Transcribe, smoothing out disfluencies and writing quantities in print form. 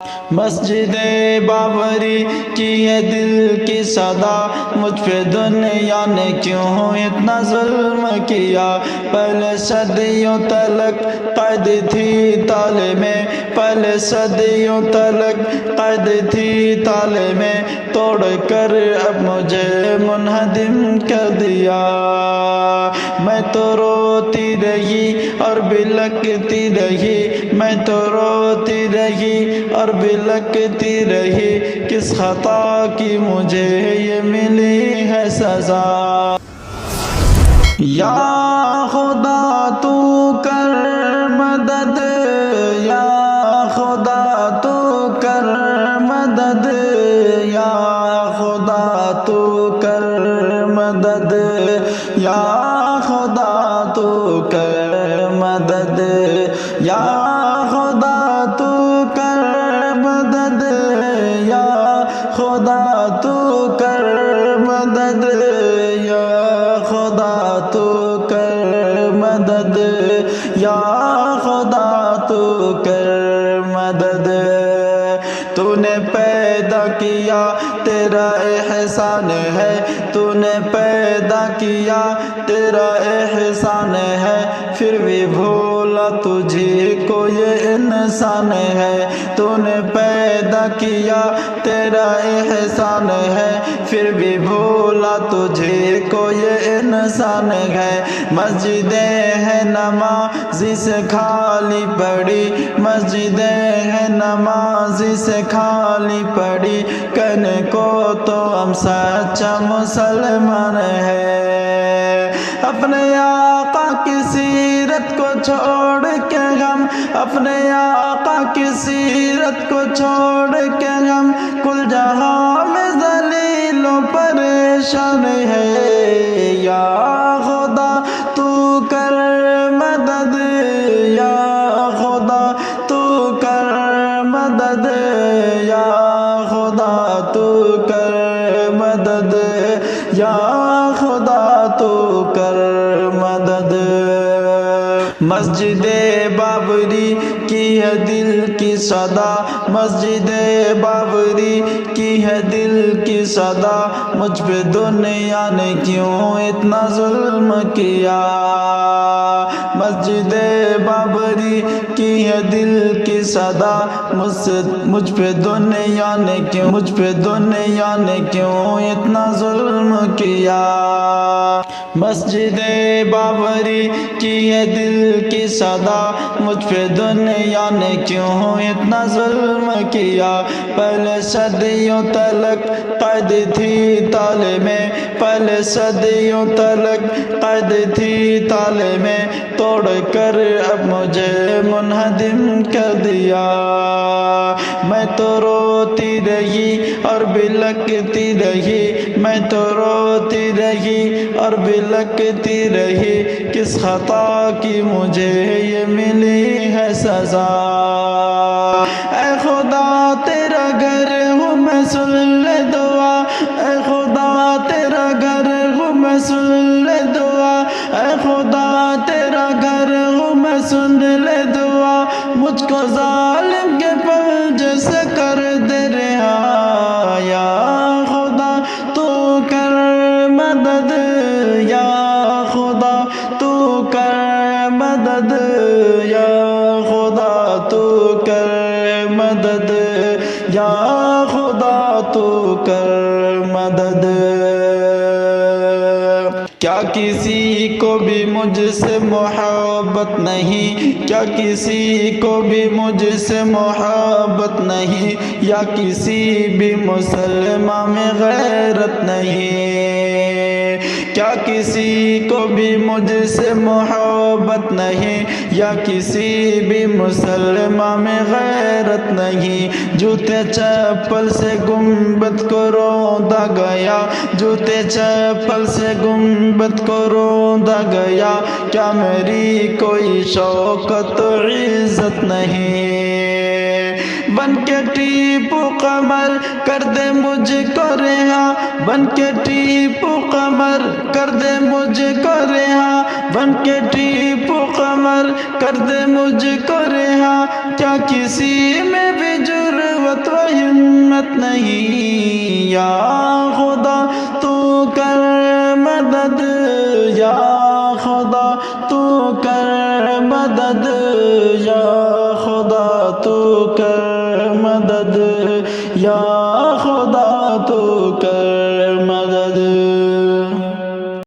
مسجد بابری کی ہے دل کی صدا، مجھ پہ دنیا نے کیوں اتنا ظلم کیا۔ پہلے صدیوں تلک قید تھی تالے میں، پہلے صدیوں تلک قید تھی تالے میں، توڑ کر اب مجھے منہدم کر دیا۔ میں تو روتی رہی اور بلکتی رہی، میں تو روتی رہی اور بلکتی رہی، کس خطا کی مجھے یہ ملی ہے سزا۔ یا خدا تو کر مدد، یا خدا تو کر مدد، یا خدا تو کر مدد، یا خدا تو کر مدد، یا خدا تو کر مدد، یا خدا تو کر مدد، یا خدا تو کر مدد، یا خدا تو کر مدد۔ تو نے پیدا کیا تیرا احسان ہے، تو نے پیدا کیا تیرا احسان ہے، پھر بھی بھولا تجھے کو یہ انسان ہے۔ تو نے پیدا کیا تیرا احسان ہے، پھر بھی بھولا تجھے کو یہ انسان ہے۔ مسجدیں ہیں نمازی سے خالی پڑی، مسجدیں ہیں نمازی سے خالی پڑی، کہنے کو تو ہم سچا مسلمان ہے۔ اپنے آقا کی سیرت کو چھوڑ کے ہم، اپنے آقا کی سیرت کو چھوڑ کے ہم، کل جہاں میں ذلیل و پریشان ہے۔ یا خدا تو کر مدد، یا خدا تو کر مدد، یا خدا تو کر مدد، یا خدا تو کر مدد۔ مسجد بابری کی ہے دل کی صدا، مسجد بابری کی ہے دل کی صدا، مجھ پہ دنیا نے کیوں اتنا ظلم کیا۔ مسجد بابری کی ہے دل کی صدا، مجھ پہ دنیا نے کیوں، مجھ پہ دنیا نے کیوں اتنا ظلم کیا۔ مسجد بابری کی ہے دل کی صدا، مجھ پہ دنیا نے کیوں اتنا ظلم کیا۔ پہلے صدیوں تلک قید تھی تالے میں، پہلے صدیوں تلک قید تھی تالے میں، توڑ کر اب مجھے منہدم کر دیا۔ میں تو روتی رہی اور بلکتی رہی، میں تو روتی رہی اور بلکتی رہی، کس خطا کی مجھے یہ ملی ہے سزا۔ اے خدا تیرا گھر ہوں میں سن لے دعا، اے خدا تیرا گھر ہوں میں سن لے دعا، اے خدا تیرا گھر ہوں میں سن لے دعا، مجھ کو ظالم کے پنجے سے کر دے رہا۔ یا خدا تو کر مدد، یا خدا تو کر مدد، یا خدا تو کر مدد، یا خدا تو کر مدد۔ کیا کسی کو بھی مجھ سے محبت نہیں، کیا کسی کو بھی مجھ سے محبت نہیں، یا کسی بھی مسلمان میں غیرت نہیں۔ کیا کسی کو بھی مجھ سے محبت نہیں، یا کسی بھی مسلمان میں غیرت نہیں۔ جوتے چپل سے گنبد کو روندا گیا، جوتے چپل سے گنبد کو روندا گیا، کیا میری کوئی شوکت و عزت نہیں۔ بن کے ٹیپو قمر کر دے مجھ کو رہا بن کے ٹیپو قمر کر دے مجھ کو رہا بن کے ٹیپو قمر کر دے مجھ کو رہا کیا کسی میں بھی جرأت و ہمت نہیں یا خدا تو کر مدد یا خدا تو کر مدد یا خدا تو کر مدد یا خدا تو کر مدد